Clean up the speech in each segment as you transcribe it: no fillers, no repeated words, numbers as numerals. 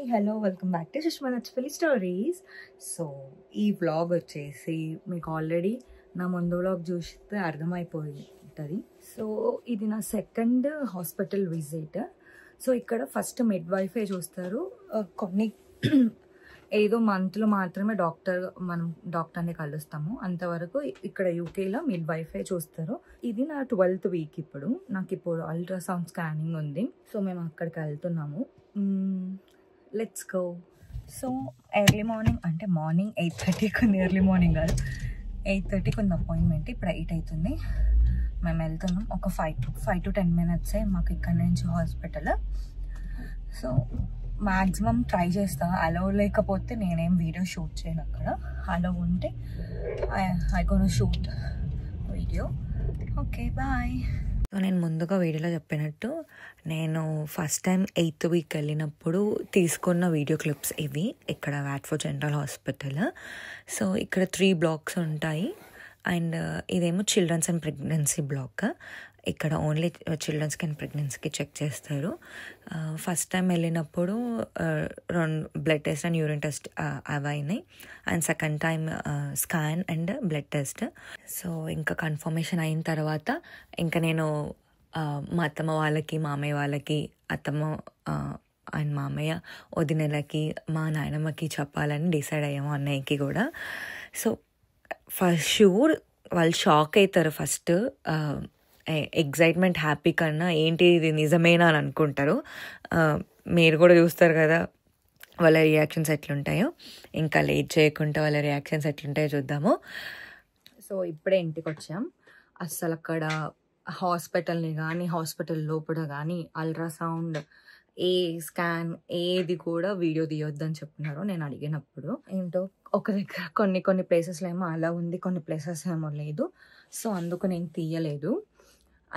Hi hello welcome back to Sushma Nachapalli stories. So ఈ vlog వచ్చేసి మీకు ఆల్రెడీ నా ముందు వ్లాగ్ చూస్తే అర్థమైపోయి ఉంటుంది. సో ఇది నా సెకండ్ హాస్పిటల్ విజిట్. సో ఇక్కడ ఫస్ట్ మిడ్ వైఫే చూస్తారు. కొన్ని ఏదో మంత్లో మాత్రమే మనం డాక్టర్ని కలుస్తాము. అంతవరకు ఇక్కడ యూకేలో మిడ్ వైఫే చూస్తారు. ఇది నా 12th వీక్. నాకు ఇప్పుడు అల్ట్రాసౌండ్ స్కానింగ్ ఉంది. సో మేము అక్కడికి వెళ్తున్నాము. Let's go. So early morning అంటే మార్నింగ్ 8:30కి ఉంది, ఎర్లీ మార్నింగ్ కాదు, 8:30కి ఉంది అపాయింట్మెంట్. ఇప్పుడు 8 అవుతుంది. మేము వెళ్తున్నాం. ఒక 5 to 10 minutes మాకు ఇక్కడ నుంచి హాస్పిటల్. సో మ్యాక్సిమం ట్రై చేస్తా. అలో లేకపోతే నేనేం వీడియో షూట్ చేయను. అక్కడ అలో ఉంటే I gonna shoot video. Okay bye. So నేను ముందుగా వీడియోలో చెప్పినట్టు నేను ఫస్ట్ టైం 8th వీక్ వెళ్ళినప్పుడు తీసుకున్న వీడియో క్లిప్స్ ఇవి. ఇక్కడ వాట్ఫోర్డ్ జనరల్ హాస్పిటల్. సో ఇక్కడ 3 blocks ఉంటాయి. అండ్ ఇదేమో చిల్డ్రన్స్ అండ్ ప్రెగ్నెన్సీ బ్లాక్. ఇక్కడ ఓన్లీ చిల్డ్రన్స్కి అండ్ ప్రెగ్నెన్సీకి చెక్ చేస్తారు. ఫస్ట్ టైం వెళ్ళినప్పుడు 2 blood test and urine test అవి అయినాయి. And second time scan and blood test. So ఇంకా కన్ఫర్మేషన్ అయిన తర్వాత ఇంకా నేను మా అత్తమ్మ వాళ్ళకి, మామయ్య వాళ్ళకి, అత్తమ్మ అండ్ మామయ్య వదినలకి, మా నాయనమ్మకి చెప్పాలని డిసైడ్ అయ్యాము, అన్నయ్యకి కూడా. సో ఫస్ట్ షూర్ వాళ్ళు షాక్ అవుతారు. ఫస్ట్ ఎగ్జైట్మెంట్, హ్యాపీ కన్నా ఏంటి ఇది నిజమేనా అని అనుకుంటారు. మీరు కూడా చూస్తారు కదా వాళ్ళ రియాక్షన్స్ ఎట్లుంటాయో. ఇంకా లేట్ చేయకుండా వాళ్ళ రియాక్షన్స్ ఎట్లుంటాయో చూద్దాము. సో ఇప్పుడే ఇంటికి వచ్చాం. అస్సలు అక్కడ హాస్పిటల్ని కానీ, హాస్పిటల్ లోపల కానీ అల్ట్రాసౌండ్, ఏ స్కాన్ ఏది కూడా వీడియో తీయొద్దని చెప్తున్నారు. నేను అడిగినప్పుడు ఏంటో ఒక దగ్గర కొన్ని ప్లేసెస్లో ఏమో అలా ఉంది, కొన్ని ప్లేసెస్ ఏమో లేదు. సో అందుకు నేను తీయలేదు.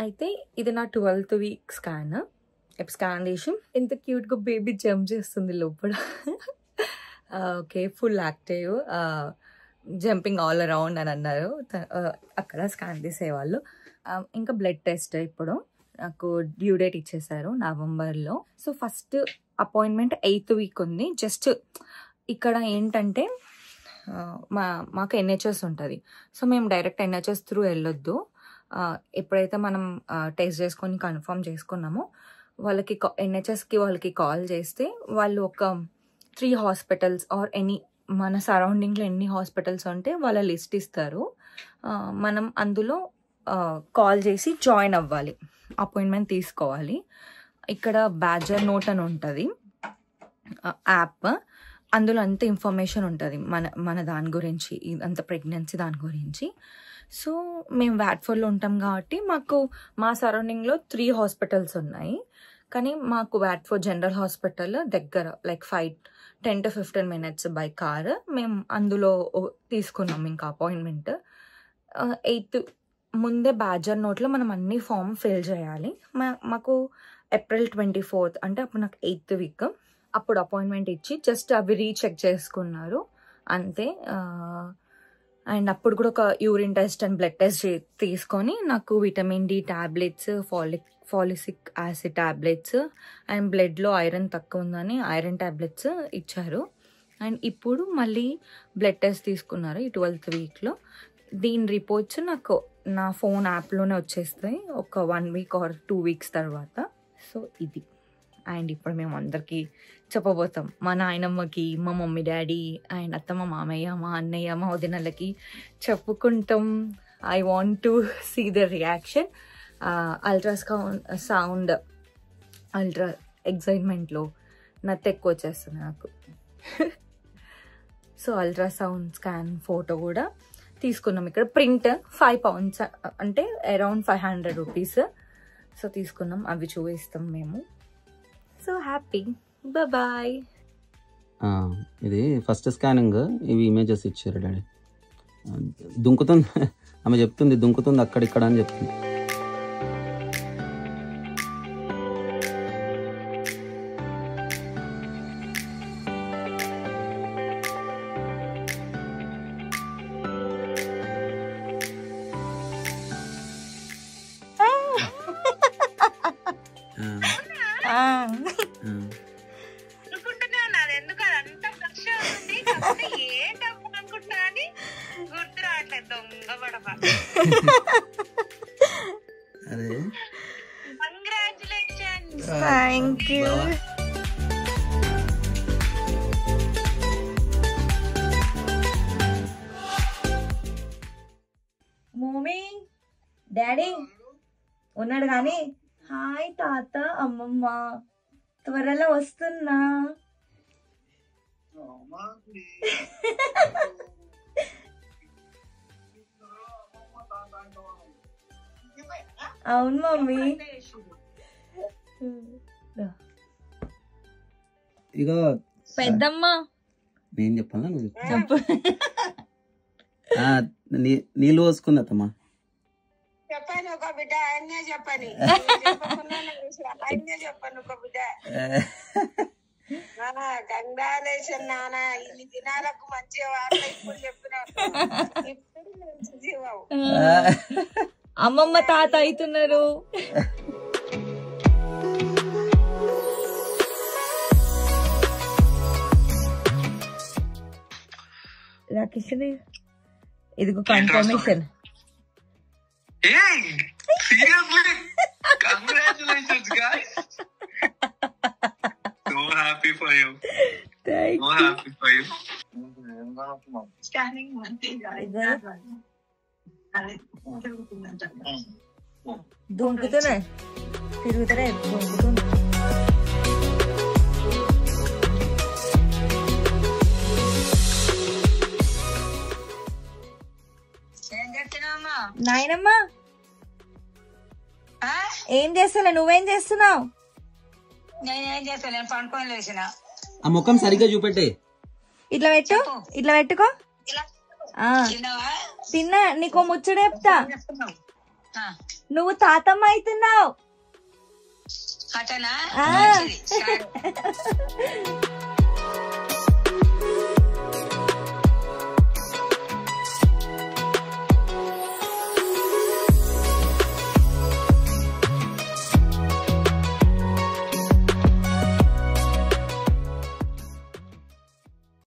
అయితే ఇది నా 12th వీక్ స్కాన్. స్కాన్ చేసి ఎంత క్యూట్గా బేబీ జంప్ చేస్తుంది లోపల. Okay, full active, jumping all around అని అన్నారు అక్కడ స్కాన్ తీసేవాళ్ళు. ఇంకా బ్లడ్ టెస్ట్ ఇప్పుడు నాకు డ్యూ డేట్ ఇచ్చేసారు నవంబర్లో. So first appointment 8th week ఉంది. జస్ట్ ఇక్కడ ఏంటంటే మాకు NHS ఉంటుంది. సో మేము డైరెక్ట్ NHS త్రూ వెళ్ళొద్దు. ఎప్పుడైతే మనం టెస్ట్ చేసుకొని కన్ఫర్మ్ చేసుకున్నామో వాళ్ళకి NHSకి వాళ్ళకి కాల్ చేస్తే వాళ్ళు ఒక 3 హాస్పిటల్స్ ఆర్ మన సరౌండింగ్లో ఎన్ని హాస్పిటల్స్ ఉంటే వాళ్ళ లిస్ట్ ఇస్తారు. మనం అందులో కాల్ చేసి జాయిన్ అవ్వాలి, అపాయింట్మెంట్ తీసుకోవాలి. ఇక్కడ బ్యాడ్జర్ నోట్ అని ఉంటుంది యాప్. అందులో అంత ఇన్ఫర్మేషన్ ఉంటుంది మన దాని గురించి, అంత ప్రెగ్నెన్సీ దాని గురించి. సో మేము వాట్ఫోర్డ్లో ఉంటాం కాబట్టి మాకు మా సరౌండింగ్లో 3 హాస్పిటల్స్ ఉన్నాయి. కానీ మాకు వాట్ఫోర్డ్ జనరల్ హాస్పిటల్ దగ్గర like 10 to 15 minutes by car. మేము అందులో తీసుకున్నాం ఇంకా అపాయింట్మెంట్. 8th ముందే బ్యాడ్జర్ నోట్లో మనం అన్ని ఫామ్ ఫిల్ చేయాలి. మాకు April 24th అంటే అప్పుడు నాకు 8th వీక్. అప్పుడు అపాయింట్మెంట్ ఇచ్చి జస్ట్ అవి రీచెక్ చేసుకున్నారు అంతే. అండ్ అప్పుడు కూడా ఒక urine test and blood test తీసుకొని నాకు vitamin D tablets, phallic acid tablets and బ్లడ్లో ఐరన్ తక్కువ ఉందని ఐరన్ టాబ్లెట్స్ ఇచ్చారు. అండ్ ఇప్పుడు మళ్ళీ బ్లడ్ టెస్ట్ తీసుకున్నారు ఈ 12th వీక్లో. దీని రిపోర్ట్స్ నాకు నా ఫోన్ యాప్లోనే వచ్చేస్తాయి ఒక 1 week or 2 weeks తర్వాత. సో ఇది. అండ్ ఇప్పుడు మేము అందరికీ చెప్పబోతాం, మా నాయనమ్మకి, మా మమ్మీ డాడీ అండ్ అత్తమ్మ మామయ్య, మా అన్నయ్య, మా వదినలకి చెప్పుకుంటాం. I want to see the reaction. Ultra ఎగ్జైట్మెంట్లో నత్త ఎక్కువ వచ్చేస్తుంది నాకు. సో అల్ట్రాసౌండ్ స్కాన్ ఫోటో కూడా తీసుకున్నాం. ఇక్కడ ప్రింట్ 5 pounds అంటే అరౌండ్ 500 rupees. సో తీసుకున్నాం, అవి చూపిస్తాం మేము. So happy. బాయ్. ఇది ఫస్ట్ స్కానింగ్. ఇవి ఇమేజెస్ ఇచ్చారు డాడీ. దుంకుతుంది ఆమె చెప్తుంది, దుంకుతుంది అక్కడిక్కడ అని చెప్తుంది. అదే థ్యాంక్ యూ. మమ్మీ డాడీ ఉన్నాడు కానీ హాయ్ తాత అమ్మమ్మ త్వరలో వస్తున్నా. అవును మమ్మీ. ఇక పెద్దమ్మ నేను చెప్పాలా నువ్వు చెప్పు. నీళ్ళు పోసుకుంది అత్తమ్మా. చెప్పాను ఒక బిడ్డ ఆయన్నే చెప్పని ఆయన్నే చెప్పాను ఒక బిడ్డ. కంగ్రాచులేషన్ నాన్న, ఇన్ని దినాలకు మంచిగా వార్త ఇప్పుడు చెప్పినట్టు ఇప్పుడు మంచి జీవావు. అమ్మమ్మ తాత అవుతున్నారు. రాకేష్ ఇదిగో confirmation. Seriously? Congratulations, guys. So happy for you. Thank So happy for you. దుంకుతున్నాయి తిరుగుతారే దుంకుతుంది. ఏం చెప్తున్నావమ్మా? నాయనమ్మా ఏం చేస్తలే, నువ్వేం చేస్తున్నావు? నేనేం చేస్తాను, పండుకొని లేచిన. ఆ ముఖం సరిగ్గా చూపెట్టే. ఇట్లా పెట్టు, ఇట్లా పెట్టుకో. తిన్నా. నీకో ముచ్చట చెప్తా, నువ్వు తాతమ్మ అవుతున్నావు. అటనా?